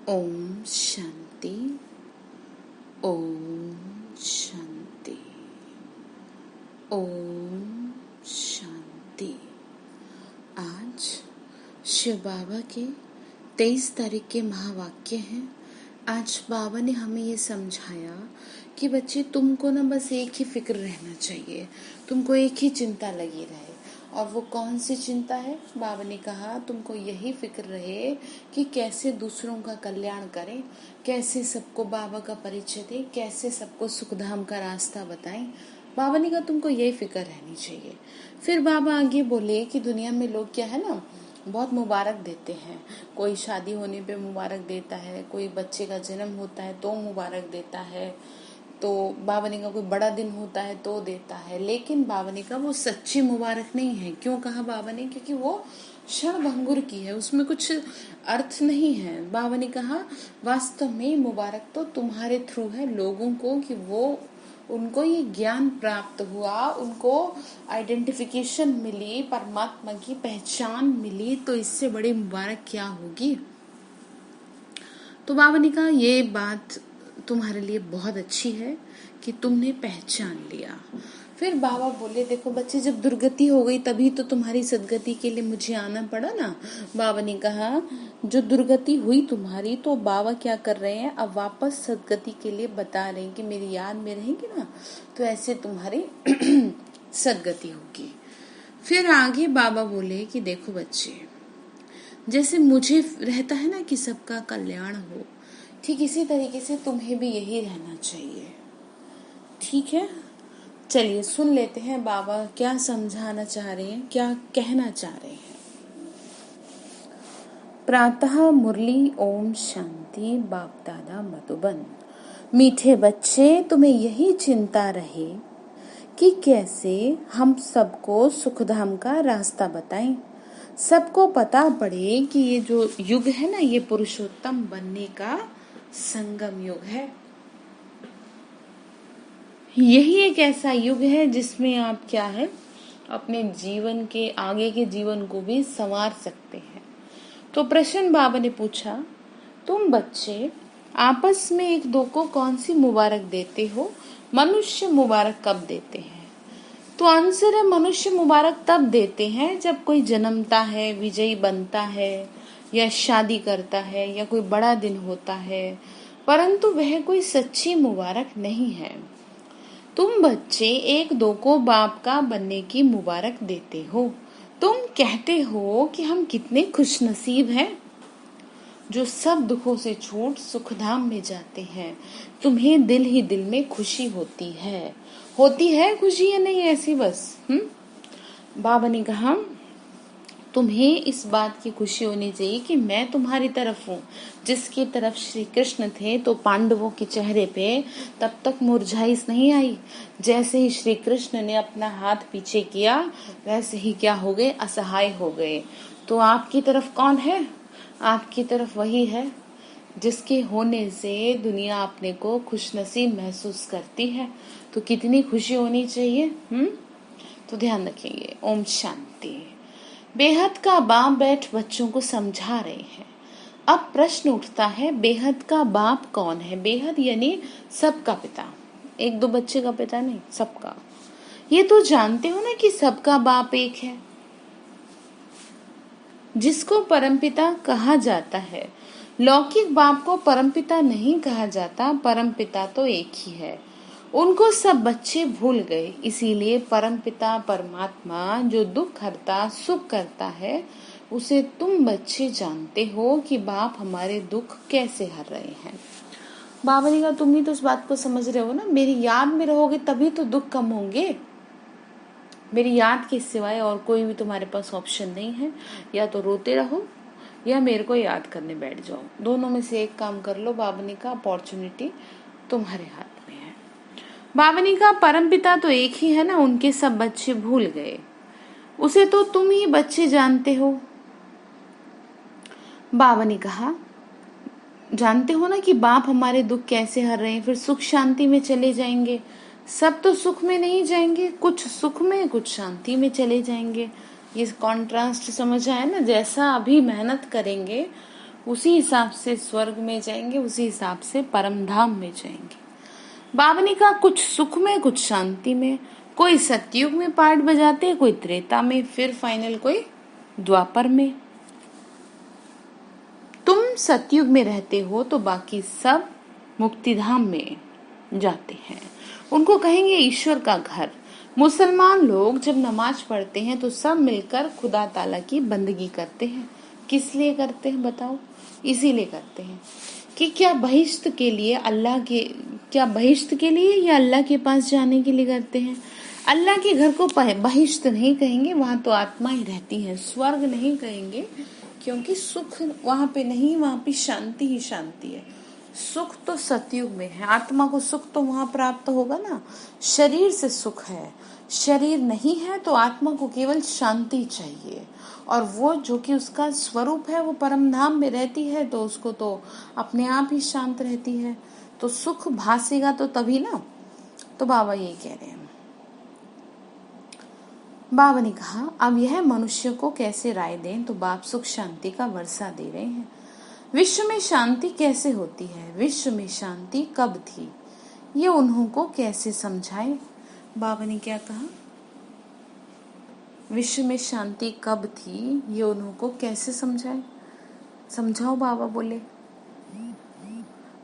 ओम शांति। ओम शांति। ओम शांति। आज शिव बाबा के 23 तारीख के महावाक्य हैं। आज बाबा ने हमें ये समझाया कि बच्चे तुमको ना बस एक ही फिक्र रहना चाहिए, तुमको एक ही चिंता लगी रहे। और वो कौन सी चिंता है? बाबा ने कहा तुमको यही फिक्र रहे कि कैसे दूसरों का कल्याण करें, कैसे सबको बाबा का परिचय दें, कैसे सबको सुखधाम का रास्ता बताएं। बाबा ने कहा तुमको यही फिक्र रहनी चाहिए। फिर बाबा आगे बोले कि दुनिया में लोग क्या है ना, बहुत मुबारक देते हैं। कोई शादी होने पे मुबारक देता है, कोई बच्चे का जन्म होता है तो मुबारक देता है, तो बाबा ने कहा कोई बड़ा दिन होता है तो देता है। लेकिन बाबा ने कहा वो सच्ची मुबारक नहीं है। क्यों कहा बाबा ने? क्योंकि वो क्षण भंगुर की है, उसमें कुछ अर्थ नहीं है। बाबा ने कहा वास्तव में मुबारक तो तुम्हारे थ्रू है लोगों को, कि वो उनको ये ज्ञान प्राप्त हुआ, उनको आइडेंटिफिकेशन मिली, परमात्मा की पहचान मिली, तो इससे बड़ी मुबारक क्या होगी। तो बाबा ने कहा ये बात तुम्हारे लिए बहुत अच्छी है कि तुमने पहचान लिया। फिर बाबा बोले देखो बच्चे, जब दुर्गति हो गई तभी तो तुम्हारी सदगति के लिए मुझे आना पड़ा ना। बाबा ने कहा जो दुर्गति हुई तुम्हारी, तो बाबा क्या कर रहे हैं, अब वापस सदगति के लिए बता रहे हैं कि मेरी याद में रहेंगे ना, तो ऐसे तुम्हारी सदगति होगी। फिर आगे बाबा बोले कि देखो बच्चे, जैसे मुझे रहता है ना कि सबका कल्याण हो, ठीक इसी तरीके से तुम्हें भी यही रहना चाहिए। ठीक है, चलिए सुन लेते हैं बाबा क्या समझाना चाह रहे हैं, क्या कहना चाह रहे हैं। प्रातः मुरली ओम शांति। बाप दादा मधुबन। मीठे बच्चे, तुम्हें यही चिंता रहे कि कैसे हम सबको सुखधाम का रास्ता बताएं। सबको पता पड़े कि ये जो युग है ना, ये पुरुषोत्तम बनने का संगम युग है। यही एक ऐसा युग है जिसमें आप क्या है, अपने जीवन के आगे के जीवन को भी संवार सकते हैं। तो प्रश्न बाबा ने पूछा, तुम बच्चे आपस में एक दो को कौन सी मुबारक देते हो? मनुष्य मुबारक कब देते हैं? तो आंसर है मनुष्य मुबारक तब देते हैं जब कोई जन्मता है, विजयी बनता है, या शादी करता है, या कोई बड़ा दिन होता है, परंतु वह कोई सच्ची मुबारक नहीं है। तुम बच्चे एक दो को बाप का बनने की मुबारक देते हो। तुम कहते हो कि हम कितने खुशनसीब हैं जो सब दुखों से छूट सुखधाम में जाते हैं। तुम्हें दिल ही दिल में खुशी होती है खुशी या नहीं ऐसी बस? बाबा ने कहा तुम्हें इस बात की खुशी होनी चाहिए कि मैं तुम्हारी तरफ हूँ। जिसकी तरफ श्री कृष्ण थे तो पांडवों के चेहरे पे तब तक मुरझाइश नहीं आई। जैसे ही श्री कृष्ण ने अपना हाथ पीछे किया, वैसे ही क्या हो गए, असहाय हो गए। तो आपकी तरफ कौन है? आपकी तरफ वही है जिसके होने से दुनिया अपने को खुशनसीब महसूस करती है। तो कितनी खुशी होनी चाहिए। तो ध्यान रखेंगे। ओम शांति। बेहद का बाप बैठ बच्चों को समझा रहे हैं। अब प्रश्न उठता है, बेहद का बाप कौन है? बेहद यानी सबका पिता, एक दो बच्चे का पिता नहीं, सबका। ये तो जानते हो ना कि सबका बाप एक है, जिसको परमपिता कहा जाता है। लौकिक बाप को परमपिता नहीं कहा जाता, परमपिता तो एक ही है। उनको सब बच्चे भूल गए, इसीलिए परमपिता परमात्मा जो दुख हरता सुख करता है, उसे तुम बच्चे जानते हो कि बाप हमारे दुख कैसे हर रहे हैं। बाबा ने कहा तुम ही तो उस बात को समझ रहे हो ना, मेरी याद में रहोगे तभी तो दुख कम होंगे। मेरी याद के सिवाय और कोई भी तुम्हारे पास ऑप्शन नहीं है। या तो रोते रहो या मेरे को याद करने बैठ जाओ, दोनों में से एक काम कर लो। बाबा ने कहा अपॉर्चुनिटी तुम्हारे हाथ में है। बाबा ने कहा परमपिता तो एक ही है ना, उनके सब बच्चे भूल गए, उसे तो तुम ही बच्चे जानते हो। बाबा ने कहा जानते हो ना कि बाप हमारे दुख कैसे हर रहे हैं, फिर सुख शांति में चले जाएंगे। सब तो सुख में नहीं जाएंगे, कुछ सुख में कुछ शांति में चले जाएंगे। ये कॉन्ट्रास्ट समझ आया ना? जैसा अभी मेहनत करेंगे उसी हिसाब से स्वर्ग में जाएंगे, उसी हिसाब से परम धाम में जाएंगे। बाबा ने कहा कुछ सुख में, कुछ शांति में, कोई सतयुग में पाठ बजाते हैं, कोई त्रेता में, फिर फाइनल कोई द्वापर में। तुम सतयुग में रहते हो तो बाकी सब मुक्तिधाम में जाते हैं, उनको कहेंगे ईश्वर का घर। मुसलमान लोग जब नमाज पढ़ते हैं तो सब मिलकर खुदा ताला की बंदगी करते हैं। किस लिए करते हैं बताओ? इसीलिए करते हैं कि क्या बहिश्त के लिए, क्या बहिश्त के लिए या अल्लाह के पास जाने के लिए करते हैं। अल्लाह के घर को बहिश्त नहीं कहेंगे, वहां तो आत्मा ही रहती है। स्वर्ग नहीं कहेंगे क्योंकि सुख वहां पे नहीं, वहां पे शांति ही शांति है। सुख तो सतयुग में है, आत्मा को सुख तो वहां प्राप्त होगा ना। शरीर से सुख है, शरीर नहीं है तो आत्मा को केवल शांति चाहिए, और वो जो कि उसका स्वरूप है वो परम धाम में रहती है, तो उसको तो अपने आप ही शांत रहती है। तो सुख भासेगा तो तभी ना। तो बाबा यही कह रहे हैं। बाबा ने कहा अब यह मनुष्य को कैसे राय दें, तो बाप सुख शांति का वर्षा दे रहे हैं। विश्व में शांति कैसे होती है, विश्व में शांति कब थी, ये उन्हों को कैसे समझाए। बाबा ने क्या कहा? विश्व में शांति कब थी, ये उन्हों को कैसे समझाए। समझाओ बाबा बोले।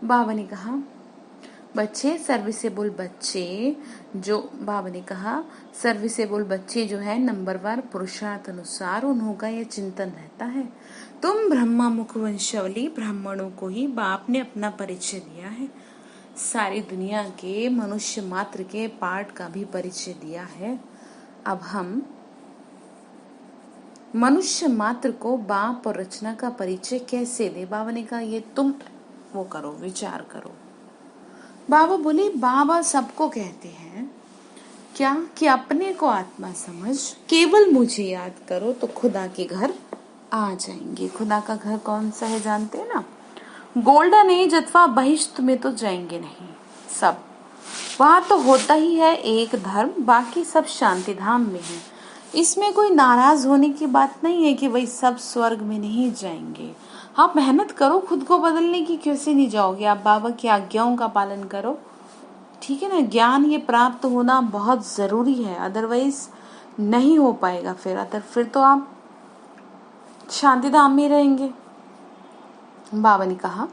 बाबा ने कहा बच्चे सर्विसेबल बच्चे जो, बाबा ने कहा सर्विसेबल बच्चे जो है नंबरवार पुरुषार्थ अनुसार उन्हों का यह चिंतन रहता है। तुम ब्रह्मा मुख वंशावली ब्राह्मणों को ही बाप ने अपना परिचय दिया है, सारी दुनिया के मनुष्य मात्र के पाठ का भी परिचय दिया है। अब हम मनुष्य मात्र को बाप और रचना का परिचय कैसे दे। बाबा ने कहा ये तुम वो करो, विचार करो। बाबा बोले बाबा सबको कहते हैं क्या कि अपने को आत्मा समझ, केवल मुझे याद करो तो खुदा के घर आ जाएंगे। खुदा का घर कौन सा है जानते हैं ना? गोल्डन एज अथवा बहिश्त में तो जाएंगे नहीं सब, वहां तो होता ही है एक धर्म, बाकी सब शांति धाम में है। इसमें कोई नाराज होने की बात नहीं है कि भाई सब स्वर्ग में नहीं जाएंगे। आप मेहनत करो खुद को बदलने की, कैसे नहीं जाओगे। आप बाबा की आज्ञाओं का पालन करो, ठीक है ना। ज्ञान ये प्राप्त होना बहुत जरूरी है, अदरवाइज नहीं हो पाएगा। फिर तो आप शांति धाम में रहेंगे। बाबा ने कहा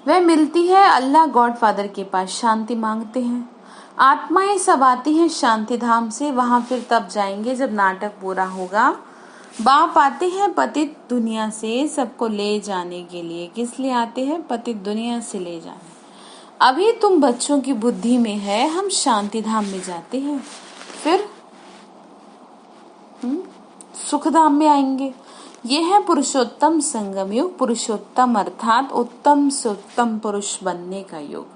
वह मिलती है अल्लाह गॉड फादर के पास, शांति मांगते हैं। आत्माएं सब आती हैं शांति धाम से, वहां फिर तब जाएंगे जब नाटक पूरा होगा। बाप आते हैं पतित दुनिया से सबको ले जाने के लिए। किस लिए आते हैं? पतित दुनिया से ले जाने। अभी तुम बच्चों की बुद्धि में है हम शांति धाम में जाते हैं, फिर सुख धाम में आएंगे। ये है पुरुषोत्तम संगम युग। पुरुषोत्तम अर्थात उत्तम से उत्तम पुरुष बनने का युग।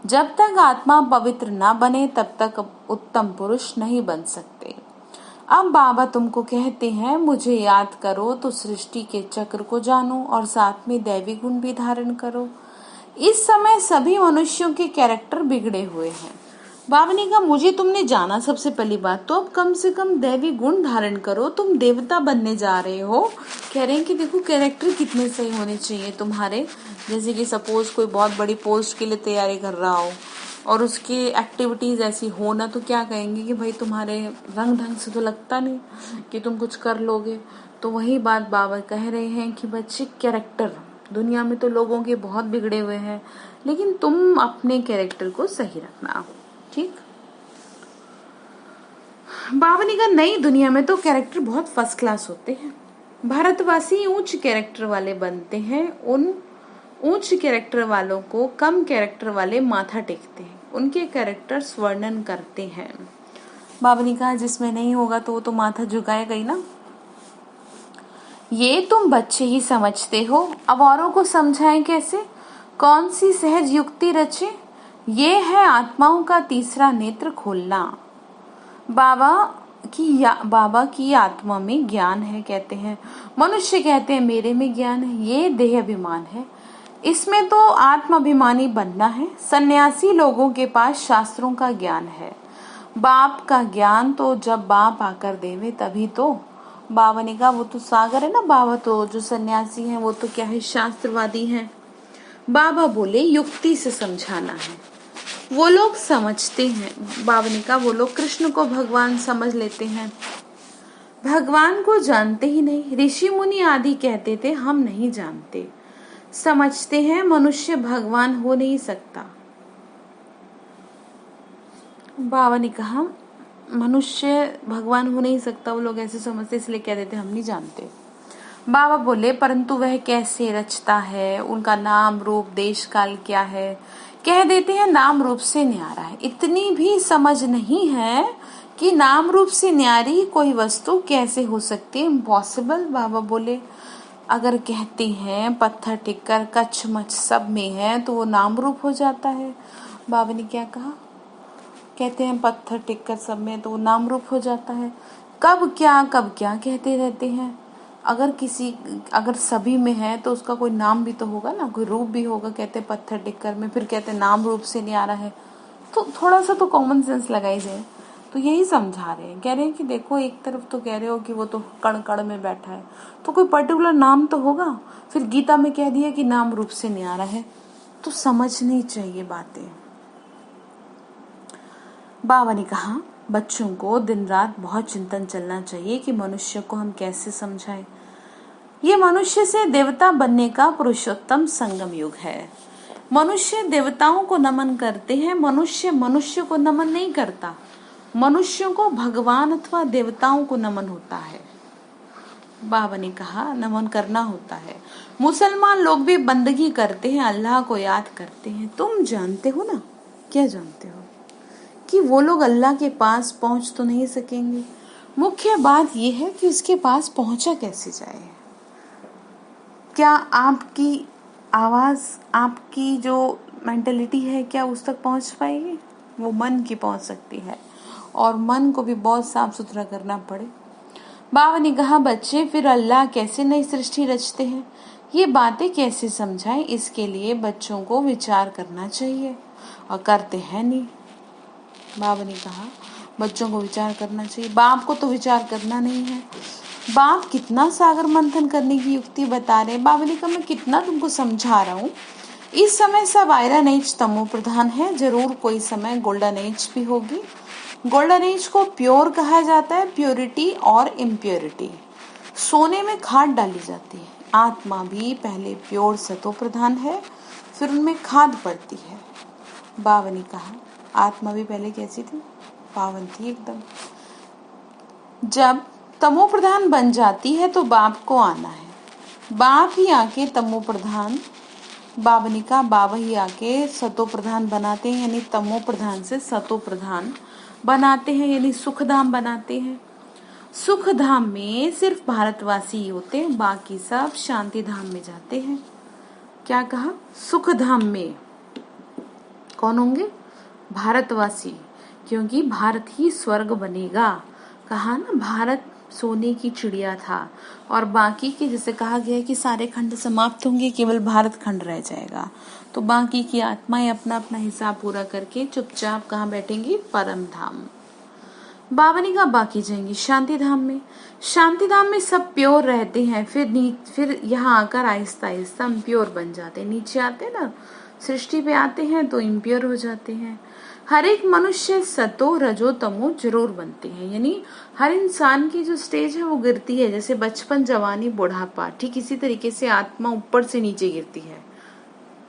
जब तक आत्मा पवित्र ना बने तब तक उत्तम पुरुष नहीं बन सकते। अब बाबा तुमको कहते हैं मुझे याद करो तो सृष्टि के चक्र को जानो और साथ में दैवी गुण भी धारण करो। इस समय सभी मनुष्यों के कैरेक्टर बिगड़े हुए हैं। बाबा ने कहा मुझे तुमने जाना सबसे पहली बात, तो अब कम से कम दैवी गुण धारण करो। तुम देवता बनने जा रहे हो। कह रहे हैं कि देखो कैरेक्टर कितने सही होने चाहिए तुम्हारे। जैसे कि सपोज कोई बहुत बड़ी पोस्ट के लिए तैयारी कर रहा हो और उसकी एक्टिविटीज ऐसी हो ना, तो क्या कहेंगे कि भाई तुम्हारे रंग ढंग से तो लगता नहीं कि तुम कुछ कर लोगे। तो वही बात बाबा कह रहे हैं कि बच्चे कैरेक्टर, दुनिया में तो लोगों के बहुत बिगड़े हुए हैं, लेकिन तुम अपने कैरेक्टर को सही रखना, ठीक। बाबा ने कहा नई दुनिया में तो कैरेक्टर बहुत फर्स्ट क्लास होते हैं। भारतवासी ऊंच कैरेक्टर वाले बनते हैं, उन ऊंच कैरेक्टर वालों को कम कैरेक्टर वाले माथा टेकते हैं, उनके कैरेक्टर्स वर्णन करते हैं। बाबा ने कहा जिसमें नहीं होगा तो वो तो माथा झुकाएगा ही ना। ये तुम बच्चे ही समझते हो, अब औरों को समझाएं कैसे? कौन सी सहज युक्ति रचे? ये है आत्माओं का तीसरा नेत्र खोलना। बाबा की आत्मा में ज्ञान है कहते हैं। मनुष्य कहते हैं मेरे में ज्ञान है, ये देह अभिमान है। इसमें तो आत्माभिमानी बनना है। सन्यासी लोगों के पास शास्त्रों का ज्ञान है। बाप का ज्ञान तो जब बाप आकर देवे तभी तो। बाबा ने कहा वो तो सागर है ना, बाबा तो जो सन्यासी हैं वो तो क्या है, शास्त्रवादी हैं। बाबा बोले युक्ति से समझाना है। वो लोग समझते हैं। बाबा ने कहा वो लोग कृष्ण को भगवान समझ लेते हैं, भगवान को जानते ही नहीं। ऋषि मुनि आदि कहते थे हम नहीं जानते, समझते हैं मनुष्य भगवान हो नहीं सकता। बाबा ने कहा मनुष्य भगवान हो नहीं सकता, वो लोग ऐसे समझते इसलिए कहते थे हम नहीं जानते। बाबा बोले परंतु वह कैसे रचता है, उनका नाम रूप देश काल क्या है, कह देते हैं नाम रूप से न्यारा है। इतनी भी समझ नहीं है कि नाम रूप से न्यारी कोई वस्तु कैसे हो सकती है, इम्पॉसिबल। बाबा बोले अगर कहते हैं पत्थर टिक्कर कच्छ मच्छ सब में है तो वो नाम रूप हो जाता है। बाबा ने क्या कहा, कहते हैं पत्थर टिक्कर सब में तो वो नाम रूप हो जाता है। कब क्या कहते रहते हैं। अगर सभी में है तो उसका कोई नाम भी तो होगा ना, कोई रूप भी होगा। कहते हैं पत्थर टिक्कर में, फिर कहते हैं नाम रूप से नहीं आ रहा है। तो थोड़ा सा तो कॉमन सेंस लगाई जाए। तो यही समझा रहे हैं, कह रहे हैं कि देखो एक तरफ तो कह रहे हो कि वो तो कण कण में बैठा है, तो कोई पर्टिकुलर नाम तो होगा। फिर गीता में कह दिया कि नाम रूप से नहीं आ रहा है, तो समझनी चाहिए बातें। बाबा ने कहा बच्चों को दिन रात बहुत चिंतन चलना चाहिए कि मनुष्य को हम कैसे समझाएं। ये मनुष्य से देवता बनने का पुरुषोत्तम संगम युग है। मनुष्य देवताओं को नमन करते हैं, मनुष्य को नमन नहीं करता। मनुष्यों को भगवान अथवा देवताओं को नमन होता है। बाबा ने कहा नमन करना होता है। मुसलमान लोग भी बंदगी करते हैं, अल्लाह को याद करते हैं। तुम जानते हो ना, क्या जानते हो कि वो लोग अल्लाह के पास पहुंच तो नहीं सकेंगे। मुख्य बात यह है कि उसके पास पहुंचा कैसे जाए। क्या आपकी आवाज, आपकी जो मेंटेलिटी है, क्या उस तक पहुंच पाएगी? वो मन की पहुंच सकती है, और मन को भी बहुत साफ सुथरा करना पड़े। बाबा ने कहा बच्चे फिर अल्लाह कैसे नई सृष्टि रचते हैं, ये बातें कैसे समझाएं, इसके लिए बच्चों को विचार करना चाहिए, और करते हैं नहीं। बाबा ने कहा बच्चों को विचार करना चाहिए, बाप को तो विचार करना नहीं है। बाप कितना सागर मंथन करने की युक्ति बता रहे। बाबा ने कहा मैं कितना तुमको समझा रहा हूँ। इस समय सब आयरन एज तमो प्रधान है, जरूर कोई समय गोल्डन एज भी होगी। गोल्डन एज को प्योर कहा जाता है, प्योरिटी और इम्प्योरिटी। सोने में खाद डाली जाती है। आत्मा भी पहले प्योर सतो प्रधान है, फिर उनमें खाद पड़ती है। बाबा ने कहा आत्मा भी पहले कैसी थी, पावन थी एकदम। जब तमो प्रधान बन जाती है तो बाप को आना है। बाप ही आके तमो प्रधान, बाबा ने कहा बाबा ही आके सतो प्रधान बनाते हैं, यानी तमो प्रधान से सतो प्रधान बनाते हैं, यानी सुखधाम बनाते हैं। सुखधाम में सिर्फ भारतवासी ही होते हैं, बाकी सब शांति धाम में जाते हैं। क्या कहा, सुखधाम में कौन होंगे, भारतवासी, क्योंकि भारत ही स्वर्ग बनेगा। कहा ना भारत सोने की चिड़िया था, और बाकी के जैसे कहा गया है कि सारे खंड समाप्त होंगे, केवल भारत खंड रह जाएगा। तो बाकी की आत्माएं अपना अपना हिसाब पूरा करके चुपचाप कहाँ बैठेंगी, परम धाम। बाबा ने कहा बाकी जाएंगे शांति धाम में। शांति धाम में सब प्योर रहते हैं, फिर यहाँ आकर आहिस्ता आहिस्ता इम्प्योर बन जाते हैं। नीचे आते हैं ना, सृष्टि पे आते हैं तो इम्प्योर हो जाते हैं। हर एक मनुष्य सतो रजो तमो जरूर बनते हैं, यानी हर इंसान की जो स्टेज है वो गिरती है, जैसे बचपन जवानी बुढ़ापा, ठीक इसी तरीके से आत्मा ऊपर से नीचे गिरती है।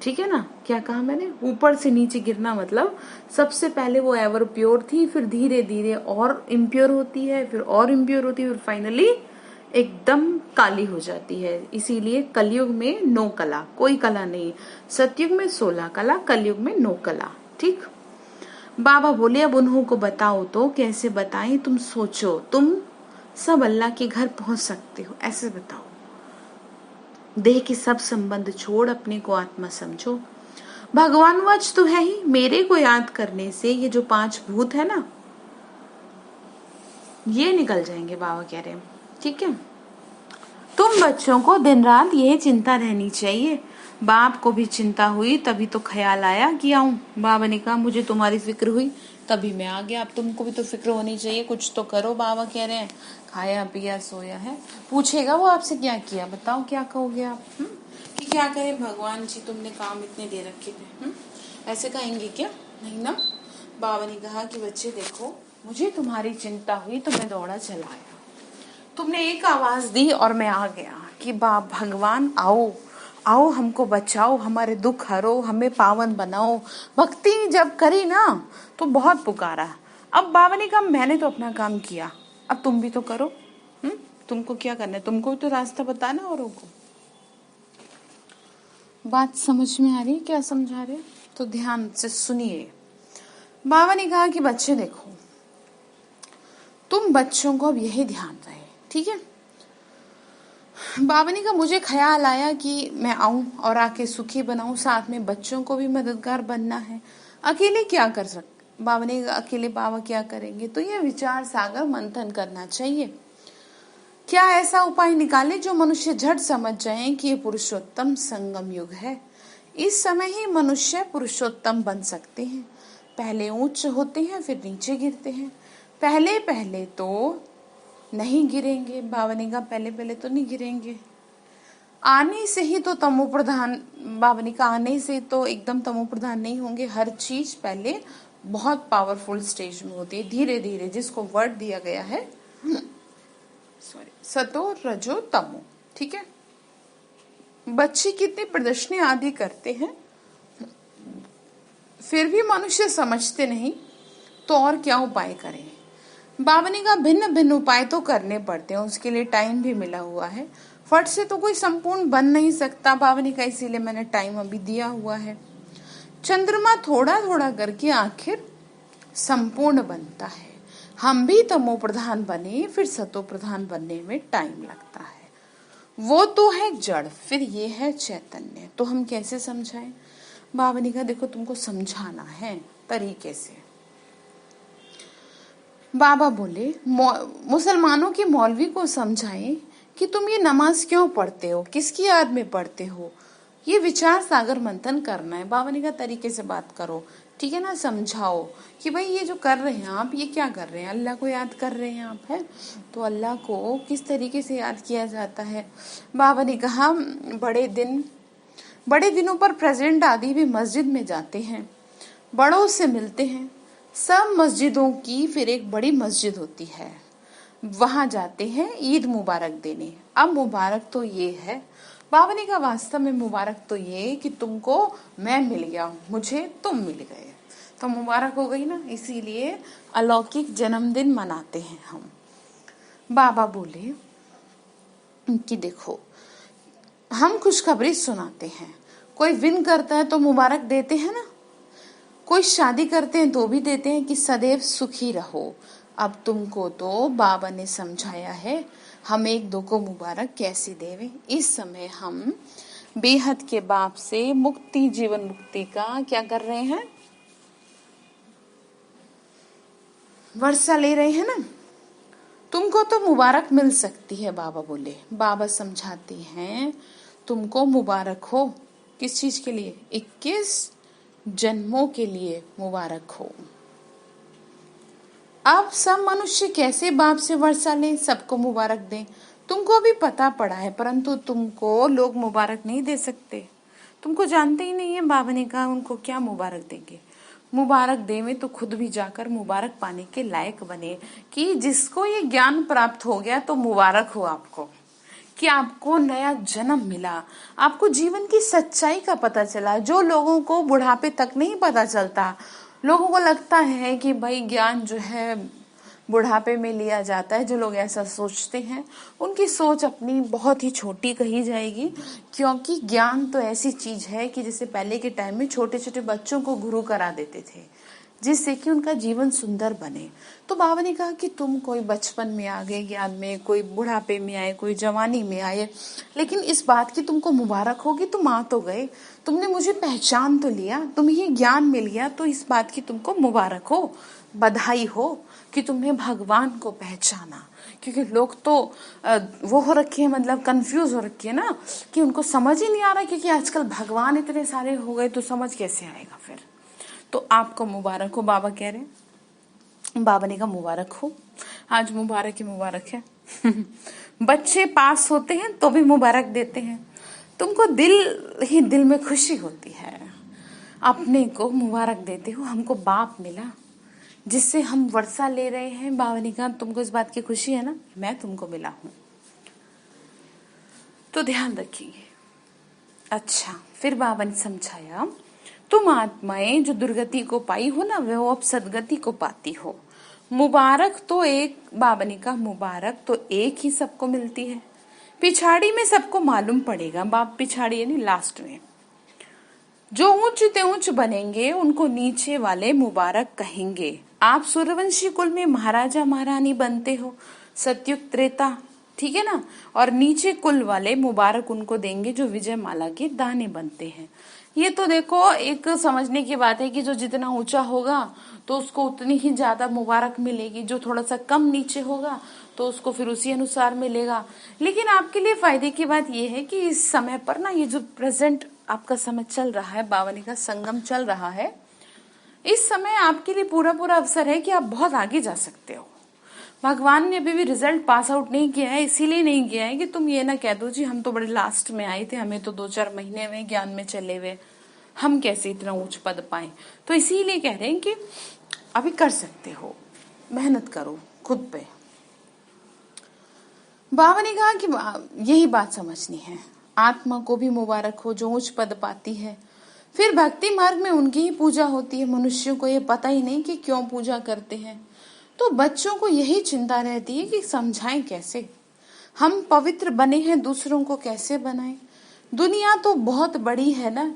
ठीक है ना, क्या कहा मैंने, ऊपर से नीचे गिरना मतलब सबसे पहले वो एवर प्योर थी, फिर धीरे धीरे और इम्प्योर होती है, फिर और इम्प्योर होती है, फिर फाइनली एकदम काली हो जाती है। इसीलिए कलयुग में नो कला, कोई कला नहीं। सतयुग में 16 कला, कलयुग में नो कला। ठीक। बाबा बोले अब उन्हों को बताओ तो कैसे बताएं, तुम सोचो, तुम सब अल्लाह के घर पहुंच सकते हो, ऐसे बताओ। देह के सब संबंध छोड़ अपने को आत्मा समझो। भगवान वच तो है ही, मेरे को याद करने से ये जो 5 भूत है ना, ये निकल जाएंगे, बाबा कह रहे हैं। ठीक है, तुम बच्चों को दिन रात यही चिंता रहनी चाहिए। बाप को भी चिंता हुई, तभी तो ख्याल आया कि आऊं। बाबा ने कहा मुझे तुम्हारी फिक्र हुई तभी मैं आ गया, अब तुमको भी तो फिक्र होनी चाहिए, कुछ तो करो। बाबा कह रहे हैं खाया पिया सोया है। पूछेगा वो आपसे क्या किया, बताओ क्या कहोगे आप? कि क्या करे भगवान जी, तुमने काम इतने दे रखे थे। ऐसे कहेंगे क्या? नहीं ना। बाबा ने कहा कि बच्चे देखो, मुझे तुम्हारी चिंता हुई तो मैं दौड़ा चला आया। तुमने एक आवाज दी और मैं आ गया कि बाप भगवान आओ आओ, हमको बचाओ, हमारे दुख हरो, हमें पावन बनाओ। भक्ति जब करी ना तो बहुत पुकारा। अब बाबा ने कहा मैंने तो अपना काम किया, अब तुम भी तो करो। तुमको क्या करना है, तुमको भी तो रास्ता बताना औरों को। बात समझ में आ रही है क्या समझा रहे? तो ध्यान से सुनिए। बाबा ने कहा कि बच्चे देखो, तुम बच्चों को अब यही ध्यान रहे, ठीक है? बाबा ने कहा मुझे ख्याल आया कि मैं आऊं और आके सुखी बनाऊं, साथ में बच्चों को भी मददगार बनना है। अकेले क्या कर सकते? बाबा ने कहा अकेले बाबा क्या करेंगे? तो ये विचार सागर मंथन करना चाहिए। क्या ऐसा उपाय निकाले जो मनुष्य झट समझ जाए कि ये पुरुषोत्तम संगम युग है। इस समय ही मनुष्य पुरुषोत्तम बन सकते हैं। पहले ऊंच होते हैं फिर नीचे गिरते हैं। पहले पहले तो नहीं गिरेंगे। बाबा ने कहा पहले पहले तो नहीं गिरेंगे, आने से ही तो तमो प्रधान। बाबा ने कहा आने से तो एकदम तमो प्रधान नहीं होंगे। हर चीज पहले बहुत पावरफुल स्टेज में होती है, धीरे धीरे, जिसको वर्ड दिया गया है सतो रजो तमो, ठीक है? बच्चे कितनी प्रदर्शनी आदि करते हैं, फिर भी मनुष्य समझते नहीं, तो और क्या उपाय करें? बाबा ने कहा भिन्न भिन्न उपाय तो करने पड़ते हैं, उसके लिए टाइम भी मिला हुआ है। फट से तो कोई संपूर्ण बन नहीं सकता। बाबा ने कहा इसीलिए मैंने टाइम अभी दिया हुआ है। चंद्रमा थोड़ा थोड़ा करके आखिर संपूर्ण बनता है। हम भी तमो प्रधान बने फिर सतो प्रधान बनने में टाइम लगता है। वो तो है जड़, फिर ये है चैतन्य। तो हम कैसे समझाएं? बाबा ने कहा देखो तुमको समझाना है तरीके से। बाबा बोले मुसलमानों के मौलवी को समझाएं कि तुम ये नमाज क्यों पढ़ते हो, किसकी याद में पढ़ते हो। ये विचार सागर मंथन करना है। बाबा ने कहा तरीके से बात करो, ठीक है ना? समझाओ कि भाई ये जो कर रहे हैं आप, ये क्या कर रहे हैं? अल्लाह को याद कर रहे हैं आप, है? तो अल्लाह को किस तरीके से याद किया जाता है? बाबा ने कहा बड़े दिनों पर प्रेसिडेंट आदि भी मस्जिद में जाते हैं, बड़ों से मिलते हैं। सब मस्जिदों की फिर एक बड़ी मस्जिद होती है, वहां जाते हैं ईद मुबारक देने। अब मुबारक तो ये है, बाबा ने कहा वास्तव में मुबारक तो ये कि तुमको मैं मिल गया हूं, मुझे तुम मिल गए, तो मुबारक हो गई ना। इसीलिए अलौकिक जन्मदिन मनाते हैं हम। बाबा बोले कि देखो हम खुशखबरी सुनाते हैं, कोई विन करता है तो मुबारक देते हैं ना, कोई शादी करते हैं तो भी देते हैं कि सदैव सुखी रहो। अब तुमको तो बाबा ने समझाया है, हम एक दो को मुबारक कैसे देवे। इस समय हम बेहद के बाप से मुक्ति, जीवन मुक्ति का क्या कर रहे हैं? वर्षा ले रहे हैं ना। तुमको तो मुबारक मिल सकती है। बाबा बोले, बाबा समझाते हैं तुमको मुबारक हो। किस चीज के लिए? 21 जन्मों के लिए मुबारक हो। अब सब मनुष्य कैसे बाप से वर्षा लें, सबको मुबारक दें? तुमको भी पता पड़ा है, परंतु तुमको लोग मुबारक नहीं दे सकते। तुमको जानते ही नहीं है। बाबा ने कहा उनको क्या मुबारक देंगे? मुबारक देवे तो खुद भी जाकर मुबारक पाने के लायक बने कि जिसको ये ज्ञान प्राप्त हो गया तो मुबारक हो आपको, कि आपको नया जन्म मिला, आपको जीवन की सच्चाई का पता चला, जो लोगों को बुढ़ापे तक नहीं पता चलता। लोगों को लगता है कि भाई ज्ञान जो है बुढ़ापे में लिया जाता है। जो लोग ऐसा सोचते हैं उनकी सोच अपनी बहुत ही छोटी कही जाएगी, क्योंकि ज्ञान तो ऐसी चीज है कि जैसे पहले के टाइम में छोटे छोटे बच्चों को गुरु करा देते थे, जिससे कि उनका जीवन सुंदर बने। तो बाबा ने कहा कि तुम कोई बचपन में आ गए ज्ञान में, कोई बुढ़ापे में आए, कोई जवानी में आए, लेकिन इस बात की तुमको मुबारक होगी, तुम आ तो गए, तुमने मुझे पहचान तो लिया, तुम्हें ये ज्ञान मिल गया, तो इस बात की तुमको मुबारक हो, बधाई हो कि तुमने भगवान को पहचाना। क्योंकि लोग तो वो हो रखे हैं, मतलब कंफ्यूज हो रखे है ना, कि उनको समझ ही नहीं आ रहा, क्योंकि आजकल भगवान इतने सारे हो गए तो समझ कैसे आएगा फिर। तो आपको मुबारक हो, बाबा कह रहे हैं। बाबा ने कहा मुबारक हो, आज मुबारक ही मुबारक है। बच्चे पास होते हैं तो भी मुबारक देते हैं। तुमको दिल ही दिल में खुशी होती है, अपने को मुबारक देते हो। हमको बाप मिला जिससे हम वर्षा ले रहे हैं। भावनिका, तुमको इस बात की खुशी है ना, मैं तुमको मिला हूं, तो ध्यान रखिए। अच्छा, फिर बाबा ने समझाया, तुम आत्माएं जो दुर्गति को पाई हो ना, वो अब सदगति को पाती हो। मुबारक तो एक, बाबा ने कहा मुबारक तो एक ही सबको मिलती है, पिछाड़ी में सबको मालूम पड़ेगा। बाप पिछाड़ी यानी लास्ट में। जो ऊंच ते ऊंच बनेंगे उनको नीचे वाले मुबारक कहेंगे। आप सूर्यवंशी कुल में महाराजा महारानी बनते हो, सतयुग त्रेता, ठीक है ना, और नीचे कुल वाले मुबारक उनको देंगे जो विजय माला के दाने बनते हैं। ये तो देखो एक समझने की बात है कि जो जितना ऊंचा होगा तो उसको उतनी ही ज्यादा मुबारक मिलेगी, जो थोड़ा सा कम नीचे होगा तो उसको फिर उसी अनुसार मिलेगा। लेकिन आपके लिए फायदे की बात यह है कि इस समय पर ना, ये जो प्रेजेंट आपका समय चल रहा है, बावनी का संगम चल रहा है, इस समय आपके लिए पूरा पूरा अवसर है कि आप बहुत आगे जा सकते हो। भगवान ने अभी भी रिजल्ट पास आउट नहीं किया है, इसीलिए नहीं किया है कि तुम ये ना कह दो जी हम तो बड़े लास्ट में आए थे, हमें तो 2-4 महीने में ज्ञान में चले हुए, हम कैसे इतना उच्च पद पाए। तो इसीलिए कह रहे हैं कि अभी कर सकते हो, मेहनत करो खुद पे। बाबा ने कहा कि यही बात समझनी है, आत्मा को भी मुबारक हो जो उच्च पद पाती है। फिर भक्ति मार्ग में उनकी ही पूजा होती है। मनुष्यों को ये पता ही नहीं कि क्यों पूजा करते हैं, तो बच्चों को यही चिंता रहती है कि समझाएं कैसे, हम पवित्र बने हैं, दूसरों को कैसे बनाएं। दुनिया तो बहुत बड़ी है ना,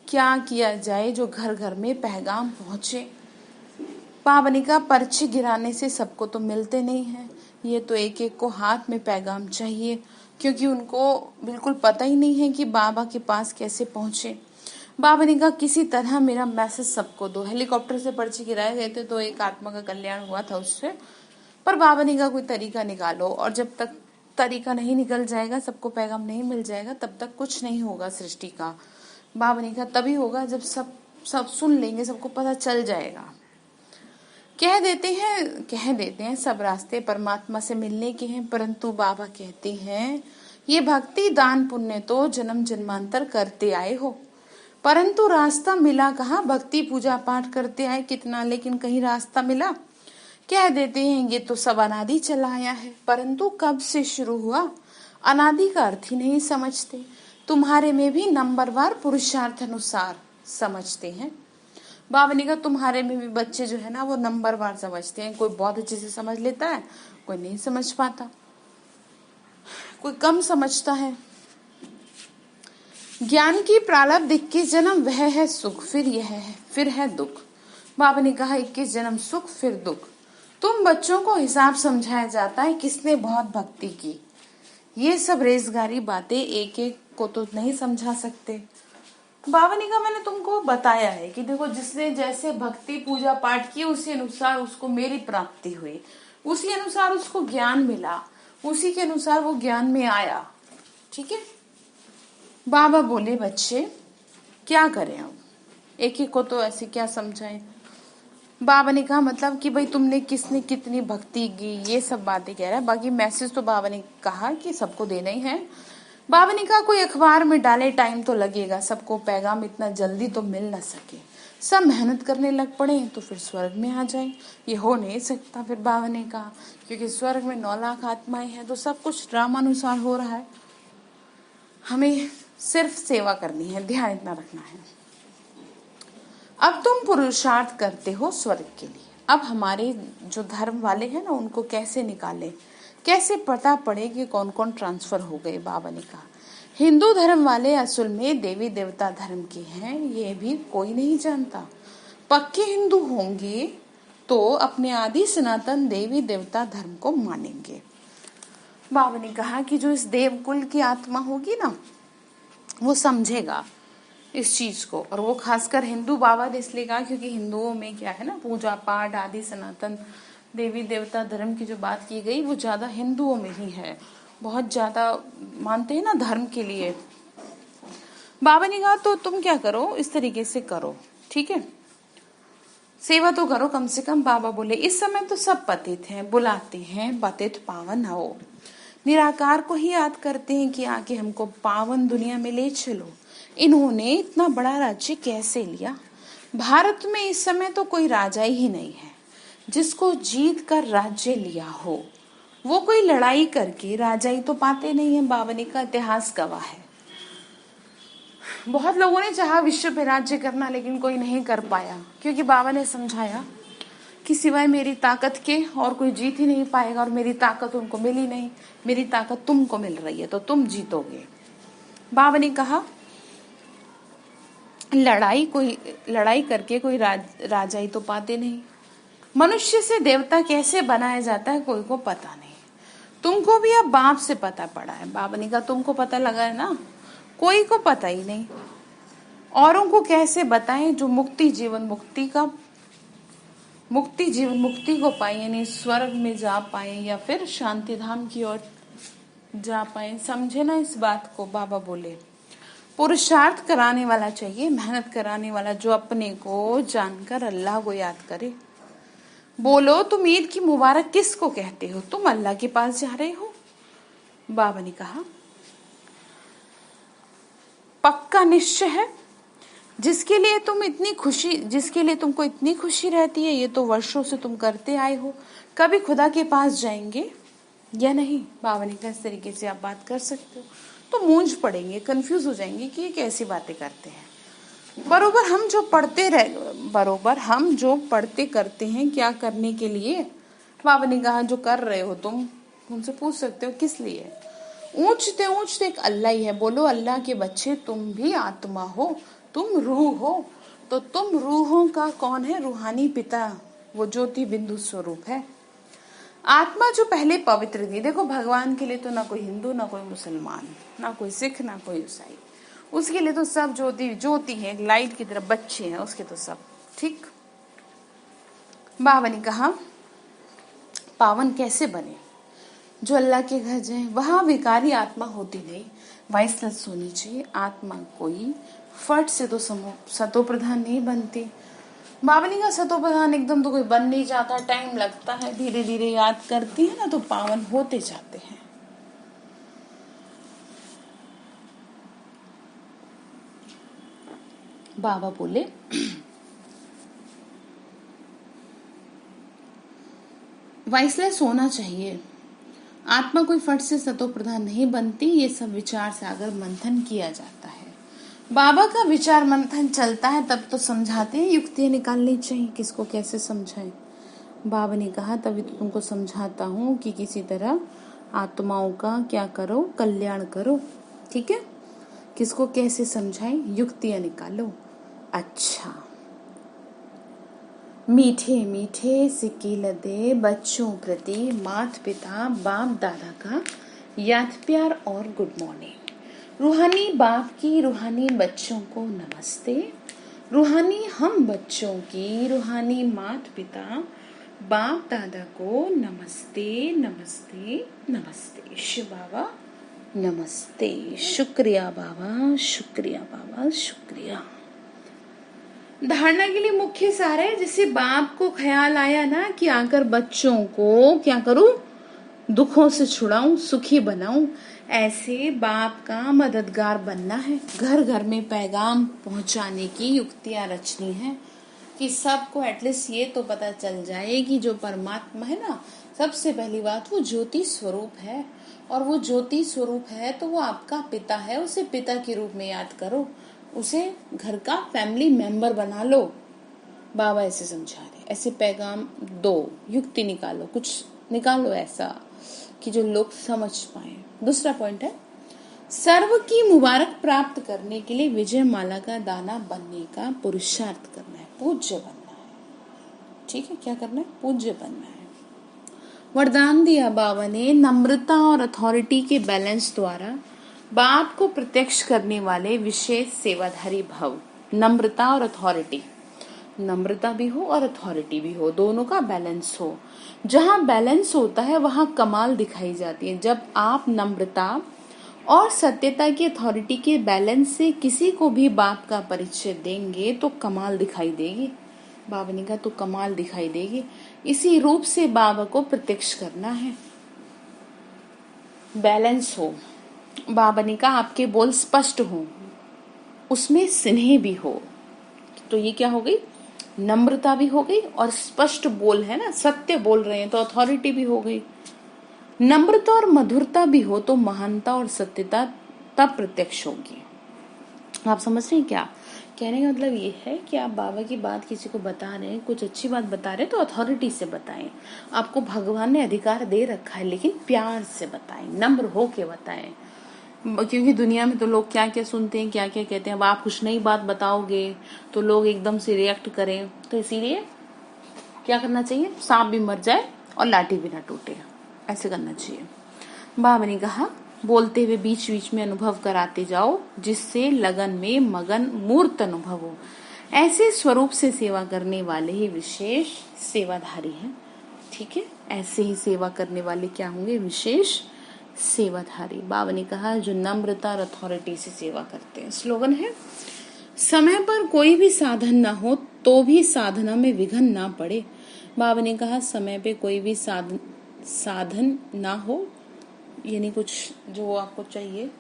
क्या किया जाए जो घर घर में पैगाम पहुंचे। पावनी का पर्ची गिराने से सबको तो मिलते नहीं है, ये तो एक एक को हाथ में पैगाम चाहिए, क्योंकि उनको बिल्कुल पता ही नहीं है कि बाबा के पास कैसे पहुंचे। बाबा ने कहा किसी तरह मेरा मैसेज सबको दो। हेलीकॉप्टर से पर्ची गिराए गए थे तो एक आत्मा का कल्याण हुआ था उससे, पर बाबा ने कहा कोई तरीका निकालो, और जब तक तरीका नहीं निकल जाएगा, सबको पैगाम नहीं मिल जाएगा, तब तक कुछ नहीं होगा सृष्टि का। बाबा ने कहा तभी होगा जब सब सुन लेंगे, सबको पता चल जाएगा। कह देते हैं सब रास्ते परमात्मा से मिलने के हैं, परंतु बाबा कहते हैं ये भक्ति दान पुण्य तो जन्म जन्मांतर करते आए हो, परंतु रास्ता मिला कहाँ। भक्ति पूजा पाठ करते आए कितना, लेकिन कहीं रास्ता मिला। कह देते हैं ये तो सब अनादि चला आया है, परंतु कब से शुरू हुआ, अनादि का अर्थ ही नहीं समझते। तुम्हारे में भी नंबरवार पुरुषार्थ अनुसार समझते हैं। बाबा ने कहा तुम्हारे में भी बच्चे जो है ना वो नंबरवार समझते हैं, कोई बहुत अच्छे से समझ लेता है, कोई नहीं समझ पाता, कोई कम समझता है। ज्ञान की प्रारब्ध 21 जन्म वह है सुख, फिर है दुख। बाबा ने कहा 21 जन्म सुख फिर दुख। तुम बच्चों को हिसाब समझाया जाता है किसने बहुत भक्ति की, ये सब रेजगारी बातें एक एक को तो नहीं समझा सकते। बाबा ने कहा मैंने तुमको बताया है कि देखो जिसने जैसे भक्ति पूजा पाठ की उसी अनुसार उसको मेरी प्राप्ति हुई, उसी अनुसार उसको ज्ञान मिला, उसी के अनुसार वो ज्ञान में आया, ठीक है। बाबा बोले बच्चे क्या करें अब, एक एक को तो ऐसे क्या समझाएं। बाबा ने कहा मतलब कि भाई तुमने किसने कितनी भक्ति की, ये सब बातें कह रहा है, बाकी मैसेज तो बाबा ने कहा कि सबको देना ही है। बाबा ने कहा कोई अखबार में डाले, टाइम तो लगेगा, सबको पैगाम इतना जल्दी तो मिल ना सके, सब मेहनत करने लग पड़े तो फिर स्वर्ग में आ जाए, ये हो नहीं सकता। फिर बाबा ने कहा क्योंकि स्वर्ग में 9 लाख आत्माएं हैं, तो सब कुछ ड्रामानुसार हो रहा है, हमें सिर्फ सेवा करनी है, ध्यान इतना रखना है। अब तुम पुरुषार्थ करते हो स्वर्ग के लिए, अब हमारे जो धर्म वाले हैं ना उनको कैसे निकाले, कैसे पता पड़े कि कौन कौन ट्रांसफर हो गए। बाबा ने कहा हिंदू धर्म वाले असल में देवी देवता धर्म के हैं, ये भी कोई नहीं जानता। पक्के हिंदू होंगे तो अपने आदि सनातन देवी देवता धर्म को मानेंगे। बाबा ने कहा कि जो इस देवकुल की आत्मा होगी ना वो समझेगा इस चीज को, और वो खासकर हिंदू। बाबा ने इसलिए कहा क्योंकि हिंदुओं में क्या है ना, पूजा पाठ आदि सनातन देवी देवता धर्म की जो बात की गई वो ज्यादा हिंदुओं में ही है, बहुत ज्यादा मानते हैं ना धर्म के लिए। बाबा ने कहा तो तुम क्या करो, इस तरीके से करो, ठीक है। सेवा तो करो कम से कम। बाबा बोले इस समय तो सब पतित हैं, बुलाते हैं पतित पावन हो, निराकार को ही याद करते हैं कि आके हमको पावन दुनिया में ले चलो। इन्होंने इतना बड़ा राज्य कैसे लिया? भारत में इस समय तो कोई राजा ही नहीं है जिसको जीत कर राज्य लिया हो। वो कोई लड़ाई करके राजा ही तो पाते नहीं है, बावनी का इतिहास गवाह है। बहुत लोगों ने चाहा विश्व पे राज्य करना, लेकिन कोई नहीं कर पाया, क्योंकि बाबा ने समझाया कि सिवाय मेरी ताकत के और कोई जीत ही नहीं पाएगा, और मेरी ताकत उनको मिली नहीं, मेरी ताकत तुमको मिल रही है तो तुम जीतोगे। बाबा ने कहा लड़ाई करके कोई राजा ही तो पाते नहीं। मनुष्य से देवता कैसे बनाया जाता है कोई को पता नहीं। तुमको भी अब बाप से पता पड़ा है। बाबा ने कहा तुमको पता लगा है ना, कोई को पता ही नहीं। औरों को कैसे बताएं जो मुक्ति जीवन मुक्ति को पाए, यानी स्वर्ग में जा पाए या फिर शांति धाम की ओर जा पाए। समझे ना इस बात को? बाबा बोले पुरुषार्थ कराने वाला चाहिए, मेहनत कराने वाला, जो अपने को जानकर अल्लाह को याद करे। बोलो तुम ईद की मुबारक किसको कहते हो? तुम अल्लाह के पास जा रहे हो। बाबा ने कहा पक्का निश्चय है, जिसके लिए तुमको इतनी खुशी रहती है, ये तो वर्षों से तुम करते आए हो। कभी खुदा के पास जाएंगे या नहीं? बाबा ने कहा इस तरीके से आप बात कर सकते हो। तो मूंझ पड़ेंगे, कंफ्यूज हो जाएंगे कि ये कैसी बातें करते हैं। बरोबर हम जो पढ़ते करते हैं क्या करने के लिए? बाबा ने कहा जो कर रहे हो तुम, उनसे पूछ सकते हो किस लिए। ऊंचते एक अल्लाह ही है। बोलो अल्लाह के बच्चे तुम भी आत्मा हो, तुम रूह हो। तो तुम रूहों का कौन है? रूहानी पिता, वो ज्योति बिंदु स्वरूप है। आत्मा जो पहले पवित्र थी। देखो भगवान के लिए तो ना कोई हिंदू, ना कोई मुसलमान, ना कोई सिख, ना कोई ईसाई, उसके लिए तो सब ज्योति है, लाइट की तरफ बच्चे हैं उसके तो सब ठीक। बाबा ने कहा पावन कैसे बने? जो अल्लाह के घर जाए वहां विकारी आत्मा होती नहीं, वाइसनेस होनी चाहिए। आत्मा कोई फट से तो सतो प्रधान नहीं बनती। बाबा ने कहा सतो प्रधान एकदम तो कोई बन नहीं जाता, टाइम लगता है, धीरे धीरे याद करती है ना तो पावन होते जाते हैं। बाबा बोले वाइसलेस होना चाहिए। आत्मा कोई फट से सतो प्रधान नहीं बनती, ये सब विचार सागर मंथन किया जाता है। बाबा का विचार मंथन चलता है तब तो समझाते हैं, युक्तियां निकालनी चाहिए किसको कैसे समझाएं। बाबा ने कहा तभी तो तुमको समझाता हूँ कि किसी तरह आत्माओं का क्या करो, कल्याण करो। ठीक है, किसको कैसे समझाएं, युक्तियां निकालो। अच्छा, मीठे मीठे सिक्के लदे बच्चों प्रति माता पिता बाप दादा का याद प्यार और गुड मॉर्निंग। रूहानी बाप की रूहानी बच्चों को नमस्ते। रूहानी हम बच्चों की रूहानी माता पिता बाप दादा को नमस्ते नमस्ते नमस्ते। शिव बाबा नमस्ते। शुक्रिया बाबा, शुक्रिया बाबा, शुक्रिया। धारणा के लिए मुख्य सार है, जैसे बाप को ख्याल आया ना कि आकर बच्चों को क्या करूं, दुखों से छुड़ाऊं, सुखी बनाऊं, ऐसे बाप का मददगार बनना है। घर घर में पैगाम पहुंचाने की युक्तियां रचनी है कि सबको एटलीस्ट ये तो पता चल जाए कि जो परमात्मा है ना, सबसे पहली बात वो ज्योति स्वरूप है, और वो ज्योति स्वरूप है तो वो आपका पिता है। उसे पिता के रूप में याद करो, उसे घर का फैमिली मेंबर बना लो। बाबा ऐसे समझा रहे, ऐसे पैगाम दो, युक्ति निकालो, कुछ निकालो ऐसा कि जो लोग समझ पाए। दूसरा पॉइंट है सर्व की मुबारक प्राप्त करने के लिए विजय माला का दाना बनने का पुरुषार्थ करना है, पूज्य बनना है। ठीक है, क्या करना है? पूज्य बनना है। वरदान दिया बाबा ने नम्रता और अथॉरिटी के बैलेंस द्वारा बाप को प्रत्यक्ष करने वाले विशेष सेवाधारी भव। नम्रता और अथॉरिटी, नम्रता भी हो और अथॉरिटी भी हो, दोनों का बैलेंस हो। जहाँ बैलेंस होता है वहाँ कमाल दिखाई जाती है। जब आप नम्रता और सत्यता की अथॉरिटी के बैलेंस से किसी को भी बाप का परिचय देंगे तो कमाल दिखाई देगी। बाबा ने कहा तो कमाल दिखाई देगी, इसी रूप से बाबा को प्रत्यक्ष करना है, बैलेंस हो। बाबा ने कहा आपके बोल स्पष्ट हो, उसमें स्नेह भी हो। तो ये क्या हो गई, नम्रता भी हो गई और स्पष्ट बोल है ना, सत्य बोल रहे हैं तो अथॉरिटी भी हो गई। नम्रता और मधुरता भी हो तो महानता और सत्यता तब प्रत्यक्ष होगी। आप समझ रहे हैं क्या कहने का मतलब? ये है कि आप बाबा की बात किसी को बता रहे हैं, कुछ अच्छी बात बता रहे हैं तो अथॉरिटी से बताएं। आपको भगवान ने अधिकार दे रखा है, लेकिन प्यार से बताएं, नम्र हो के बताएं। क्योंकि दुनिया में तो लोग क्या क्या सुनते हैं, क्या क्या कहते हैं। अब आप कुछ नई बात बताओगे तो लोग एकदम से रिएक्ट करें, तो इसीलिए क्या करना चाहिए, सांप भी मर जाए और लाठी भी ना टूटे, ऐसे करना चाहिए। बाबा ने कहा बोलते हुए बीच बीच में अनुभव कराते जाओ, जिससे लगन में मगन मूर्त अनुभव हो। ऐसे स्वरूप से सेवा करने वाले ही विशेष सेवाधारी हैं। ठीक है, ऐसे ही सेवा करने वाले क्या होंगे, विशेष सेवाधारी। बाबा ने कहा जो नम्रता और अथॉरिटी से सेवा करते हैं। स्लोगन है, समय पर कोई भी साधन ना हो तो भी साधना में विघ्न ना पड़े। बाबा ने कहा समय पे कोई भी साधन ना हो, यानी कुछ जो आपको चाहिए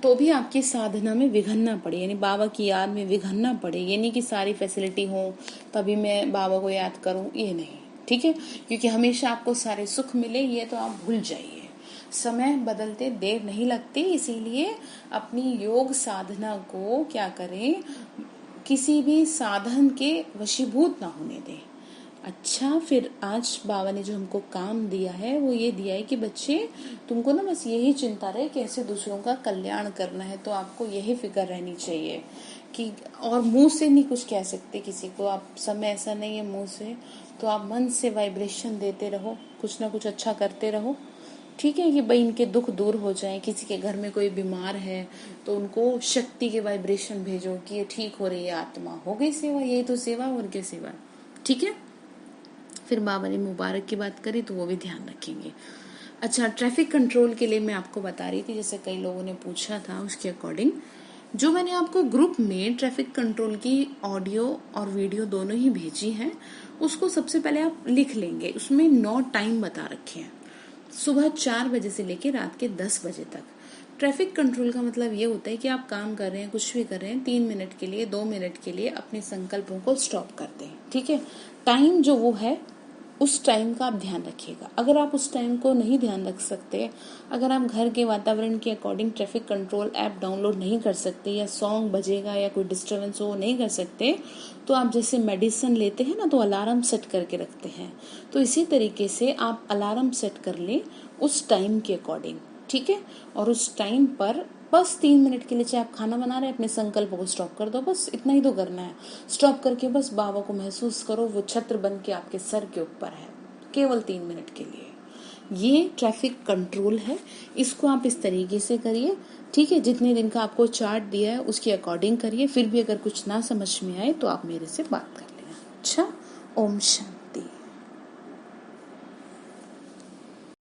तो भी आपकी साधना में विघ्न ना पड़े, यानी बाबा की याद में विघ्न ना पड़े। ये नहीं कि सारी फैसिलिटी हो तभी मैं बाबा को याद करूं, ये नहीं। ठीक है, क्योंकि हमेशा आपको सारे सुख मिले ये तो आप भूल जाइए। समय बदलते देर नहीं लगती, इसीलिए अपनी योग साधना को क्या करें, किसी भी साधन के वशीभूत ना होने दें। अच्छा, फिर आज बाबा ने जो हमको काम दिया है वो ये दिया है कि बच्चे तुमको ना बस यही चिंता रहे कैसे दूसरों का कल्याण करना है। तो आपको यही फिक्र रहनी चाहिए कि, और मुंह से नहीं कुछ कह सकते किसी को आप, समय ऐसा नहीं है मुंह से, तो आप मन से वाइब्रेशन देते रहो, कुछ ना कुछ अच्छा करते रहो। ठीक है, कि भाई इनके दुख दूर हो जाए। किसी के घर में कोई बीमार है तो उनको शक्ति के वाइब्रेशन भेजो कि ये ठीक हो रही है आत्मा, हो गई सेवा। यही तो सेवा और क्या सेवा। ठीक है, फिर बाबा ने मुबारक की बात करी तो वो भी ध्यान रखेंगे। अच्छा, ट्रैफिक कंट्रोल के लिए मैं आपको बता रही थी, जैसे कई लोगों ने पूछा था, उसके अकॉर्डिंग जो मैंने आपको ग्रुप में ट्रैफिक कंट्रोल की ऑडियो और वीडियो दोनों ही भेजी है, उसको सबसे पहले आप लिख लेंगे। उसमें 9 टाइम बता रखे हैं, सुबह 4 बजे से लेकर रात के 10 बजे तक। ट्रैफिक कंट्रोल का मतलब ये होता है कि आप काम कर रहे हैं, कुछ भी कर रहे हैं, 3 मिनट के लिए, 2 मिनट के लिए अपने संकल्पों को स्टॉप कर दें। ठीक है, टाइम जो वो है उस टाइम का आप ध्यान रखिएगा। अगर आप उस टाइम को नहीं ध्यान रख सकते, अगर आप घर के वातावरण के according traffic control app download नहीं कर सकते, या सॉन्ग बजेगा या कोई डिस्टर्बेंस हो नहीं कर सकते, तो आप जैसे मेडिसिन लेते हैं ना तो अलार्म सेट करके रखते हैं, तो इसी तरीके से आप अलार्म सेट कर लें उस टाइम के अकॉर्डिंग। ठीक है, और उस टाइम पर बस 3 मिनट के लिए, चाहे आप खाना बना रहे हैं, अपने संकल्प को स्टॉप कर दो, बस इतना ही तो करना है। स्टॉप करके बस बाबा को महसूस करो, वो छत्र बन के आपके सर के ऊपर है, केवल 3 मिनट के लिए। ये ट्रैफिक कंट्रोल है, इसको आप इस तरीके से करिए। ठीक है, जितने दिन का आपको चार्ट दिया है उसके अकॉर्डिंग करिए। फिर भी अगर कुछ ना समझ में आए तो आप मेरे से बात कर लेना। अच्छा, ओम शांति।